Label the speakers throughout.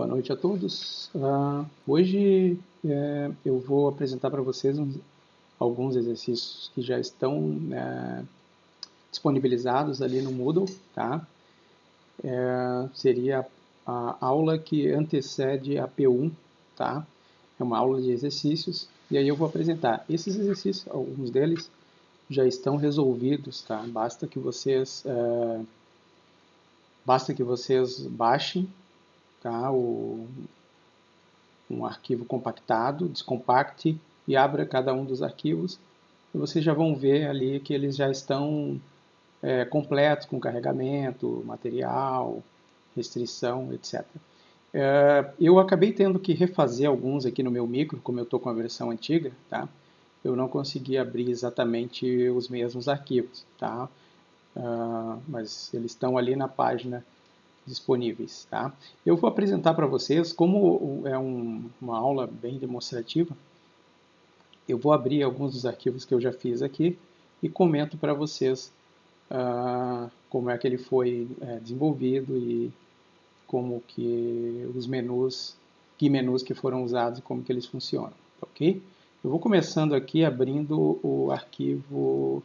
Speaker 1: Boa noite a todos. Hoje eu vou apresentar para vocês alguns exercícios que já estão disponibilizados ali no Moodle, tá? Seria a aula que antecede a P1, tá? É uma aula de exercícios e aí eu vou apresentar. Esses exercícios, alguns deles já estão resolvidos, tá? Basta que vocês baixem, tá? Um arquivo compactado, descompacte e abra cada um dos arquivos e vocês já vão ver ali que eles já estão completos com carregamento, material, restrição, etc. Eu acabei tendo que refazer alguns aqui no meu micro, como eu estou com a versão antiga, tá? Eu não consegui abrir exatamente os mesmos arquivos, tá? Mas eles estão ali na página disponíveis, tá? Eu vou apresentar para vocês, como é uma aula bem demonstrativa, eu vou abrir alguns dos arquivos que eu já fiz aqui e comento para vocês como é que ele foi desenvolvido e como que os menus, que menus que foram usados e como que eles funcionam, ok? Eu vou começando aqui abrindo o arquivo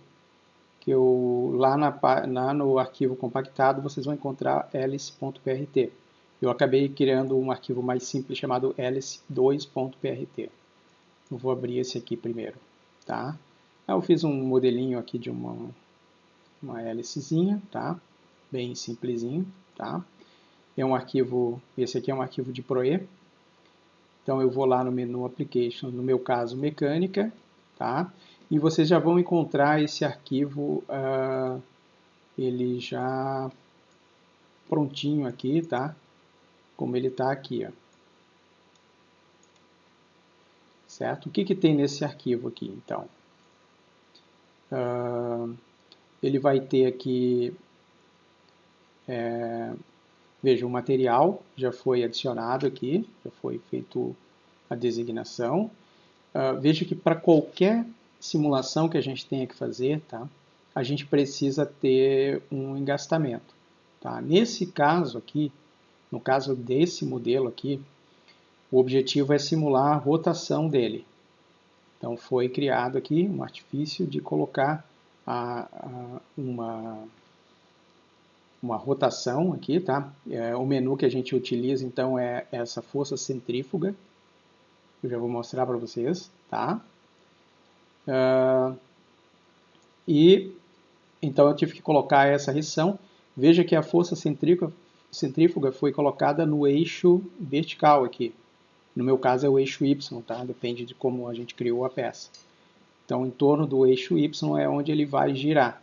Speaker 1: que lá no arquivo compactado vocês vão encontrar alice.prt. Eu acabei criando um arquivo mais simples chamado alice2.prt. Eu vou abrir esse aqui primeiro, tá? Eu fiz um modelinho aqui de uma hélicezinha, tá? Bem simplesinho, tá? Esse aqui é um arquivo de ProE. Então eu vou lá no menu Application, no meu caso mecânica, tá? E vocês já vão encontrar esse arquivo, ele já prontinho aqui, tá? Como ele está aqui, ó. Certo? O que tem nesse arquivo aqui, então? Ele vai ter aqui, veja, o material já foi adicionado aqui, já foi feito a designação. Veja que para qualquer simulação que a gente tenha que fazer, tá? A gente precisa ter um engastamento. Tá? Nesse caso aqui, no caso desse modelo aqui, o objetivo é simular a rotação dele. Então foi criado aqui um artifício de colocar uma rotação aqui, tá? O menu que a gente utiliza então é essa força centrífuga. Eu já vou mostrar para vocês, tá? E então eu tive que colocar essa restrição. Veja que a força centrífuga foi colocada no eixo vertical aqui. No meu caso é o eixo Y, tá? Depende de como a gente criou a peça. Então, em torno do eixo Y é onde ele vai girar.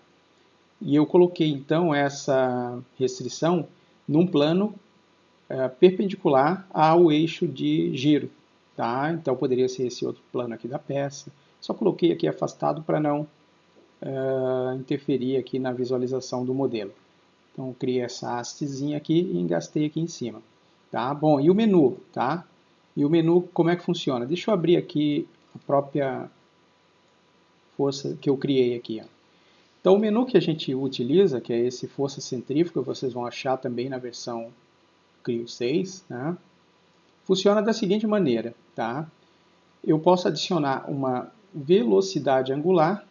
Speaker 1: E eu coloquei, então, essa restrição num plano perpendicular ao eixo de giro. Tá? Então, poderia ser esse outro plano aqui da peça. Só coloquei aqui afastado para não interferir aqui na visualização do modelo. Então, eu criei essa hastezinha aqui e engastei aqui em cima. Tá? Bom, e o menu, tá? E o menu, como é que funciona? Deixa eu abrir aqui a própria força que eu criei aqui. Ó. Então, o menu que a gente utiliza, que é esse força centrífuga, vocês vão achar também na versão Creo 6, né? Funciona da seguinte maneira, tá? Eu posso adicionar uma velocidade angular,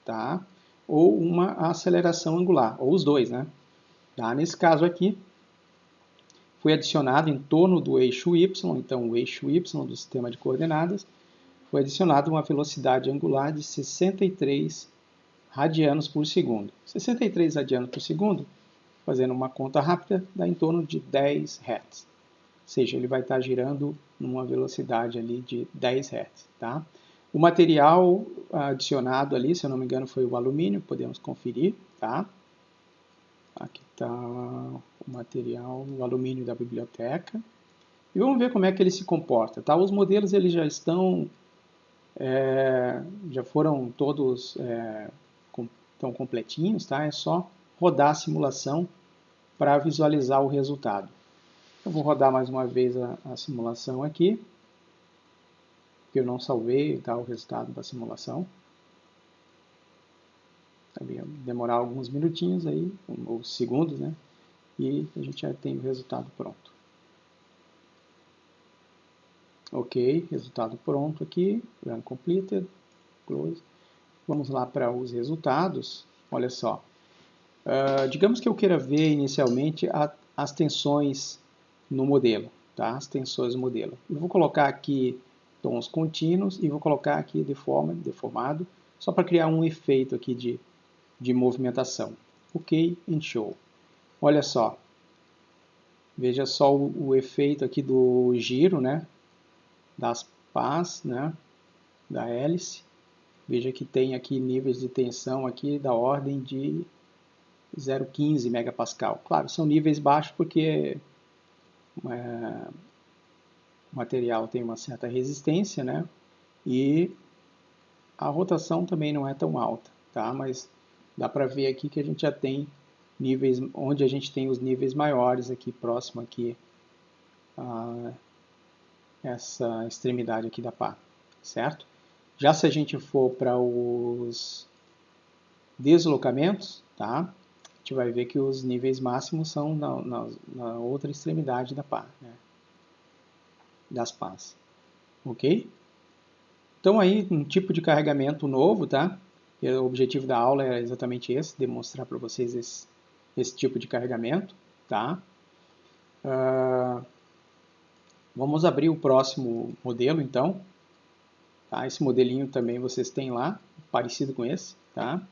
Speaker 1: tá? Ou uma aceleração angular, ou os dois, né? Tá? Nesse caso aqui, foi adicionado em torno do eixo Y, então o eixo Y do sistema de coordenadas, foi adicionado uma velocidade angular de 63 radianos por segundo. 63 radianos por segundo, fazendo uma conta rápida, dá em torno de 10 Hz. Ou seja, ele vai estar girando numa velocidade ali de 10 Hz. Tá? O material adicionado ali, se eu não me engano, foi o alumínio, podemos conferir. Tá? Aqui está o material, o alumínio da biblioteca. E vamos ver como é que ele se comporta. Tá? Os modelos eles já estão, já foram todos estão completinhos, tá? É só rodar a simulação para visualizar o resultado. Eu vou rodar mais uma vez a simulação aqui, porque eu não salvei tá, o resultado da simulação. Vai demorar alguns minutinhos aí, ou segundos, né? E a gente já tem o resultado pronto. Ok, resultado pronto aqui, run completed, close. Vamos lá para os resultados, olha só. Digamos que eu queira ver inicialmente as tensões no modelo, tá? As tensões no modelo. Eu vou colocar aqui tons contínuos e vou colocar aqui deformado, só para criar um efeito aqui de movimentação. Ok, and show. Olha só, veja só o efeito aqui do giro, né? Das pás, né? Da hélice. Veja que tem aqui níveis de tensão aqui da ordem de 0,15 megapascal. Claro, são níveis baixos porque o material tem uma certa resistência, né? E a rotação também não é tão alta, tá? Mas dá para ver aqui que a gente já tem níveis, onde a gente tem os níveis maiores aqui, próximo aqui a essa extremidade aqui da pá, certo? Já se a gente for para os deslocamentos, tá? A gente vai ver que os níveis máximos são na outra extremidade da pá, né? Das pás, ok? Então aí um tipo de carregamento novo, tá? E o objetivo da aula é exatamente esse, demonstrar para vocês esse tipo de carregamento, tá? Vamos abrir o próximo modelo, então. Tá? Esse modelinho também vocês têm lá, parecido com esse, tá?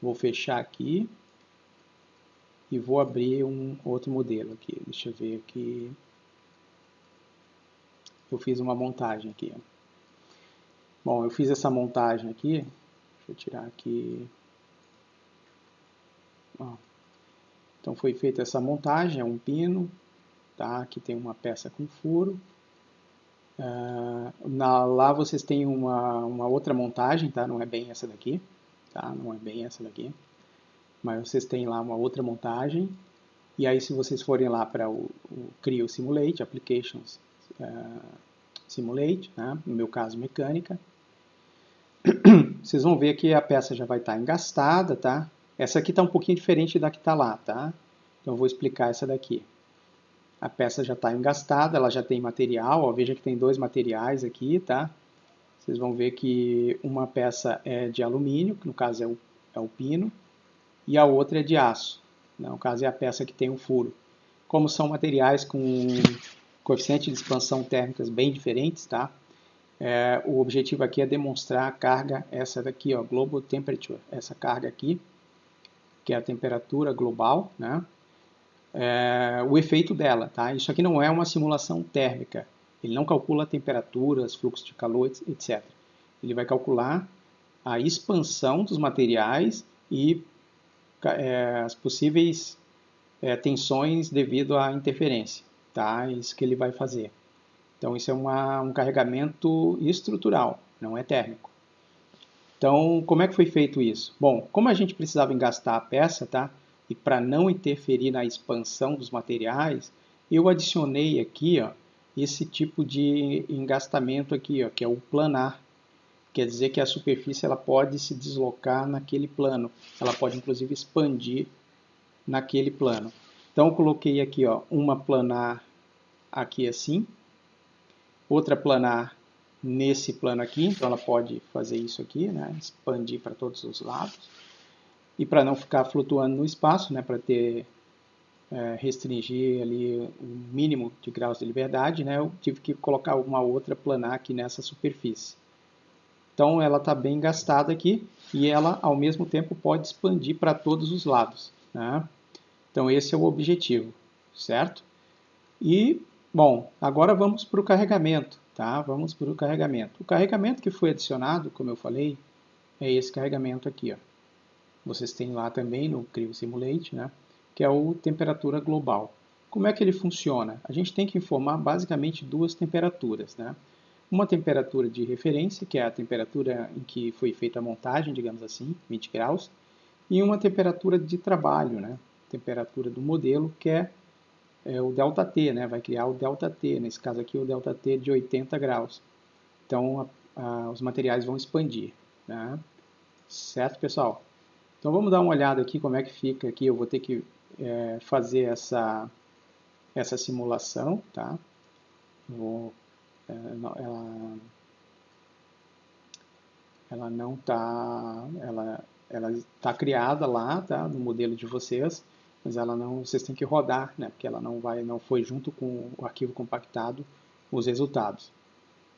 Speaker 1: Vou fechar aqui e vou abrir um outro modelo aqui. Deixa eu ver aqui. Eu fiz uma montagem aqui. Ó. Bom, eu fiz essa montagem aqui. Deixa eu tirar aqui. Ó. Então foi feita essa montagem, é um pino, tá? Aqui tem uma peça com furo. Lá vocês têm uma outra montagem, tá? Não é bem essa daqui, tá? Não é bem essa daqui. Mas vocês têm lá uma outra montagem. E aí se vocês forem lá para o Creo Simulate, Applications Simulate, né? No meu caso mecânica, vocês vão ver que a peça já vai estar engastada, tá? Essa aqui está um pouquinho diferente da que está lá, tá? Então eu vou explicar essa daqui. A peça já está engastada, ela já tem material, ó, veja que tem dois materiais aqui, tá? Vocês vão ver que uma peça é de alumínio, que no caso é o pino, e a outra é de aço, né? No caso é a peça que tem um furo. Como são materiais com coeficiente de expansão térmicas bem diferentes, tá? O objetivo aqui é demonstrar a carga, essa daqui, ó, Global Temperature, essa carga aqui, que é a temperatura global, né? O efeito dela, tá? Isso aqui não é uma simulação térmica, ele não calcula temperaturas, fluxo de calor, etc. Ele vai calcular a expansão dos materiais e as possíveis tensões devido à interferência, tá? Isso que ele vai fazer. Então isso é um carregamento estrutural, não é térmico. Então, como é que foi feito isso? Bom, como a gente precisava engastar a peça, tá? E para não interferir na expansão dos materiais, eu adicionei aqui, ó, esse tipo de engastamento aqui, ó, que é o planar. Quer dizer que a superfície ela pode se deslocar naquele plano. Ela pode inclusive expandir naquele plano. Então eu coloquei aqui, ó, uma planar aqui assim, outra planar nesse plano aqui, então ela pode fazer isso aqui, né, expandir para todos os lados. E para não ficar flutuando no espaço, né, para ter restringir ali o mínimo de graus de liberdade, né, eu tive que colocar uma outra planar aqui nessa superfície. Então ela está bem gastada aqui e ela ao mesmo tempo pode expandir para todos os lados, né? Então esse é o objetivo, certo? E, bom, agora vamos para o carregamento, tá? Vamos para o carregamento. O carregamento que foi adicionado, como eu falei, é esse carregamento aqui, ó. Vocês têm lá também no Creo Simulate, né? Que é o temperatura global. Como é que ele funciona? A gente tem que informar basicamente duas temperaturas, né? Uma temperatura de referência, que é a temperatura em que foi feita a montagem, digamos assim, 20 graus, e uma temperatura de trabalho, né? Temperatura do modelo, que é o ΔT, né? Vai criar o ΔT, nesse caso aqui o ΔT de 80 graus. Então os materiais vão expandir, né? Certo, pessoal? Então vamos dar uma olhada aqui como é que fica aqui. Eu vou ter que fazer essa simulação, tá? Vou ela não está, ela está criada lá, tá, no modelo de vocês, mas ela não, vocês têm que rodar, né, porque ela não foi junto com o arquivo compactado os resultados.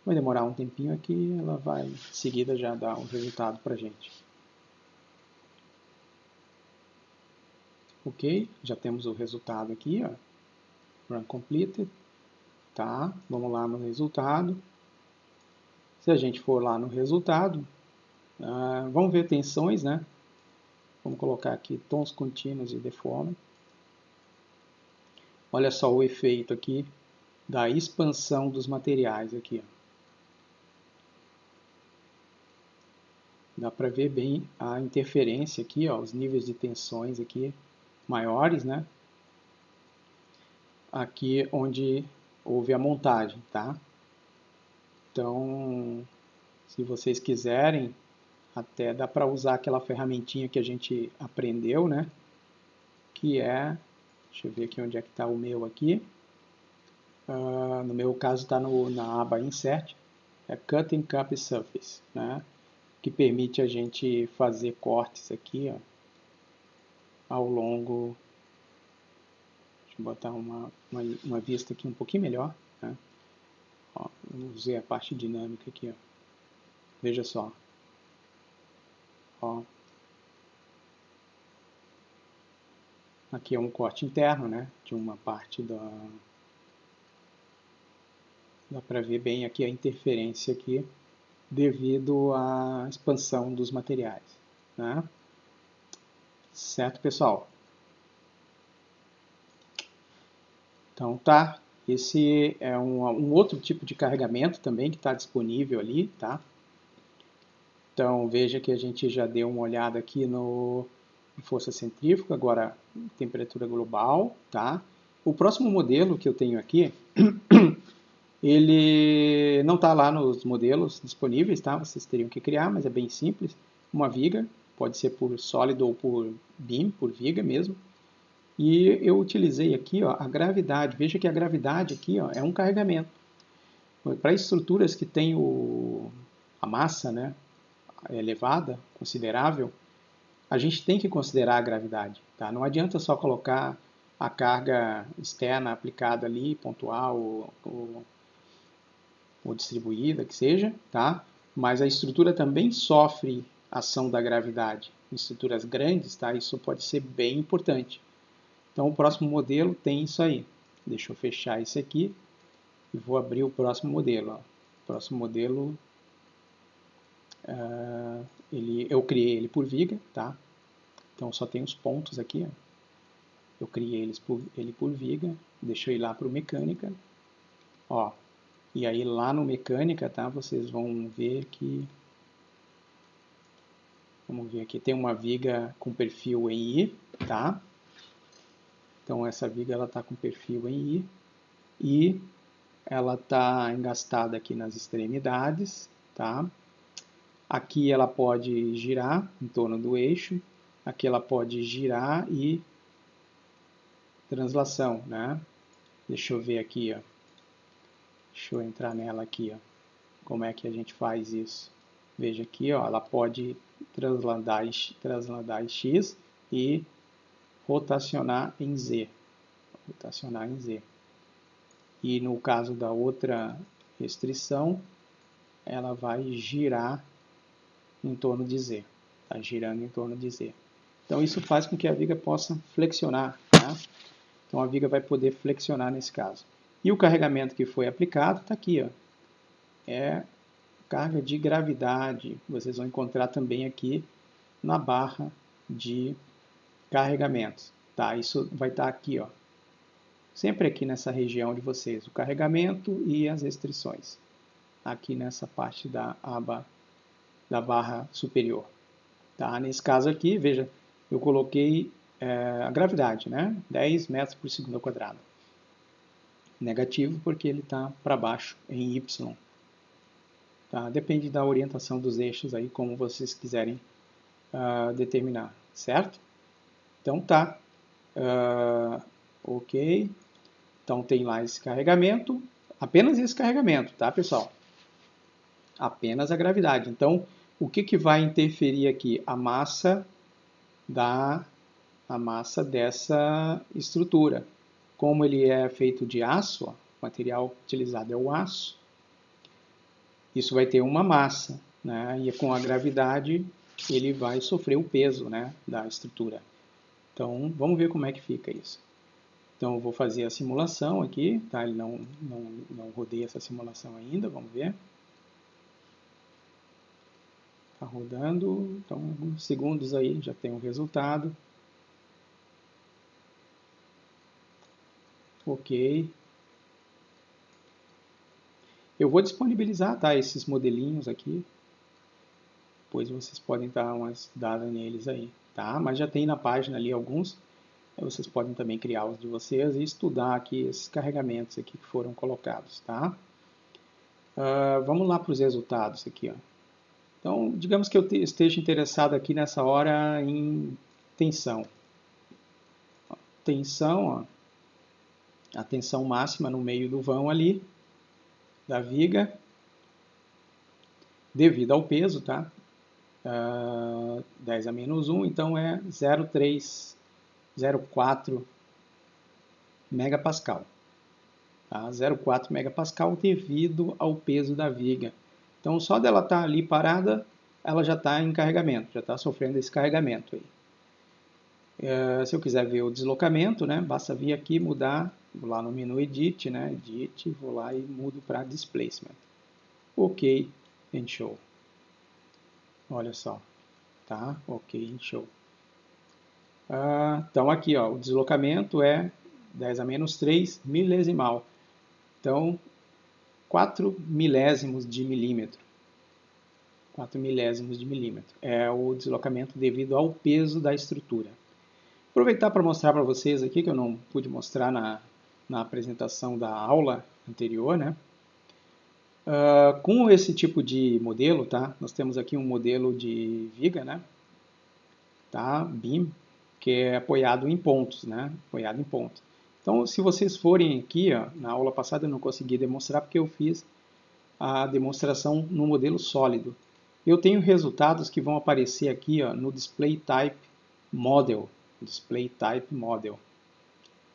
Speaker 1: Vai demorar um tempinho aqui, ela vai em seguida já dar o resultado para a gente. Ok, já temos o resultado aqui, ó. Run completed. Tá, vamos lá no resultado. Se a gente for lá no resultado, vamos ver tensões, né? Vamos colocar aqui tons contínuos e deforme. Olha só o efeito aqui da expansão dos materiais aqui. Ó. Dá para ver bem a interferência aqui, ó, os níveis de tensões aqui maiores, né? Aqui onde houve a montagem, tá? Então, se vocês quiserem, até dá para usar aquela ferramentinha que a gente aprendeu, né? Que é, deixa eu ver aqui onde é que está o meu aqui. No meu caso está na aba Insert, é Cutting Cup Surface, né? Que permite a gente fazer cortes aqui, ó, ao longo. Deixa eu botar uma vista aqui um pouquinho melhor, né? Ó, usei a parte dinâmica aqui, ó. Veja só. Ó. Aqui é um corte interno, né? De uma parte da... Dá para ver bem aqui a interferência aqui devido à expansão dos materiais, né? Certo, pessoal? Então tá, esse é um outro tipo de carregamento também que está disponível ali, tá? Então veja que a gente já deu uma olhada aqui no força centrífuga, agora temperatura global, tá? O próximo modelo que eu tenho aqui, ele não está lá nos modelos disponíveis, tá? Vocês teriam que criar, mas é bem simples. Uma viga, pode ser por sólido ou por beam, por viga mesmo. E eu utilizei aqui, ó, a gravidade. Veja que a gravidade aqui, ó, é um carregamento. Para estruturas que têm a massa, né, elevada, considerável, a gente tem que considerar a gravidade. Tá? Não adianta só colocar a carga externa aplicada ali, pontual ou distribuída, que seja, tá? Mas a estrutura também sofre ação da gravidade. Em estruturas grandes, tá? Isso pode ser bem importante. Então, o próximo modelo tem isso aí. Deixa eu fechar esse aqui e vou abrir o próximo modelo. Ó. O próximo modelo, eu criei ele por viga, tá? Então, só tem os pontos aqui. Ó. Eu criei ele por viga, deixa eu ir lá para o mecânica. Ó, e aí lá no mecânica, tá? Vocês vão ver que... Vamos ver aqui, tem uma viga com perfil em I, tá? Então, essa viga ela está com perfil em I. E ela está engastada aqui nas extremidades, tá? Aqui ela pode girar em torno do eixo, aqui ela pode girar e translação, né? Deixa eu ver aqui, ó. Deixa eu entrar nela aqui, ó. Como é que a gente faz isso? Veja aqui, ó, ela pode transladar em X e rotacionar em Z. Rotacionar em Z. E no caso da outra restrição, ela vai girar em torno de Z. Está girando em torno de Z. Então isso faz com que a viga possa flexionar. Tá? Então a viga vai poder flexionar nesse caso. E o carregamento que foi aplicado está aqui. Ó. É carga de gravidade. Vocês vão encontrar também aqui na barra de carregamentos. Tá? Isso vai estar aqui. Ó. Sempre aqui nessa região de vocês. O carregamento e as restrições. Aqui nessa parte da aba da barra superior. Tá? Nesse caso aqui, veja, eu coloquei a gravidade, né? 10 metros por segundo ao quadrado. Negativo porque ele está para baixo em Y. Tá? Depende da orientação dos eixos aí, como vocês quiserem determinar, certo? Então tá. Ok. Então tem lá esse carregamento. Apenas esse carregamento, tá, pessoal? Apenas a gravidade. Então, o que vai interferir aqui? A massa dessa estrutura. Como ele é feito de aço, ó, o material utilizado é o aço, isso vai ter uma massa, né? E com a gravidade ele vai sofrer o peso, né, da estrutura. Então, vamos ver como é que fica isso. Então, eu vou fazer a simulação aqui, tá? Ele não rodei essa simulação ainda, vamos ver. Está rodando, então alguns segundos aí já tem o resultado. Ok. Eu vou disponibilizar, tá, esses modelinhos aqui. Depois vocês podem dar umas dadas neles aí, tá? Mas já tem na página ali alguns. Aí vocês podem também criar os de vocês e estudar aqui esses carregamentos aqui que foram colocados, tá? Vamos lá para os resultados aqui, ó. Então, digamos que eu esteja interessado aqui nessa hora em tensão. Tensão, ó, a tensão máxima no meio do vão ali, da viga, devido ao peso, tá? 10 a menos 1, então é 0,304 megapascal. Tá? 0,4 megapascal devido ao peso da viga. Então, só dela estar ali parada, ela já está em carregamento, já está sofrendo esse carregamento aí. Se eu quiser ver o deslocamento, né, basta vir aqui mudar, vou lá no menu Edit, né, Edit, vou lá e mudo para Displacement. Ok, and Show. Olha só, tá? Ok, show. Então aqui, ó, o deslocamento é 10 a menos 3 milesimal. Então, 4 milésimos de milímetro. 4 milésimos de milímetro. É o deslocamento devido ao peso da estrutura. Aproveitar para mostrar para vocês aqui, que eu não pude mostrar na apresentação da aula anterior, né? Com esse tipo de modelo, tá? Nós temos aqui um modelo de viga, né? Tá? BIM, que é apoiado em pontos, né? Apoiado em pontos. Então, se vocês forem aqui, ó, na aula passada eu não consegui demonstrar porque eu fiz a demonstração no modelo sólido. Eu tenho resultados que vão aparecer aqui, ó, no Display Type Model,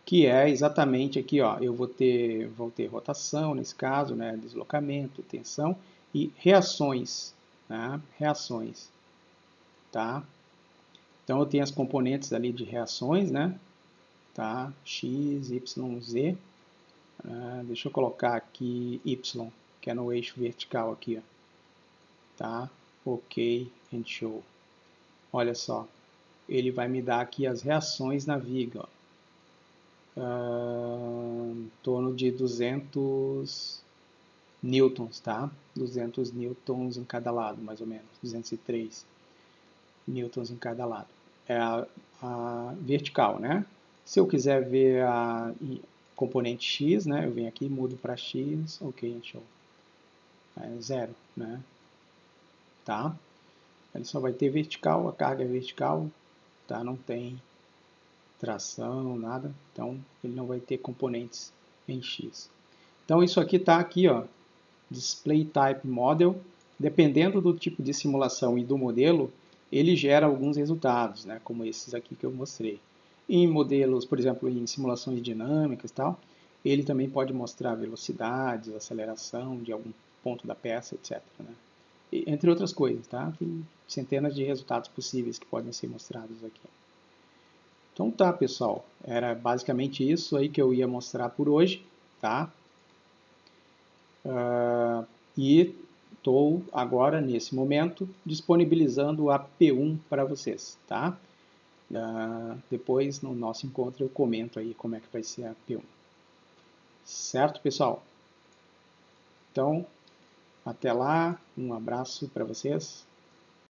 Speaker 1: que é exatamente aqui, ó, eu vou ter rotação nesse caso, né, deslocamento, tensão e reações, né, reações, tá? Então eu tenho as componentes ali de reações, né, tá? X, Y, Z. Deixa eu colocar aqui Y, que é no eixo vertical aqui, ó. Tá? Ok, and show. Olha só, ele vai me dar aqui as reações na viga, ó. Em torno de 200 newtons, tá? 200 newtons em cada lado, mais ou menos, 203 newtons em cada lado. É a vertical, né? Se eu quiser ver a componente X, né? Eu venho aqui e mudo para X, ok, show. É 0, né? Tá? Ele só vai ter vertical, a carga é vertical, tá? Não tem tração, nada, então ele não vai ter componentes em X. Então isso aqui está aqui, ó, Display Type Model. Dependendo do tipo de simulação e do modelo, ele gera alguns resultados, né, como esses aqui que eu mostrei. Em modelos, por exemplo, em simulações dinâmicas e tal, ele também pode mostrar velocidades, aceleração de algum ponto da peça, etc. Né? Entre outras coisas, tá? Tem centenas de resultados possíveis que podem ser mostrados aqui. Então tá, pessoal, era basicamente isso aí que eu ia mostrar por hoje, tá? E estou agora, nesse momento, disponibilizando a P1 para vocês, tá? Depois, no nosso encontro, eu comento aí como é que vai ser a P1. Certo, pessoal? Então, até lá, um abraço para vocês.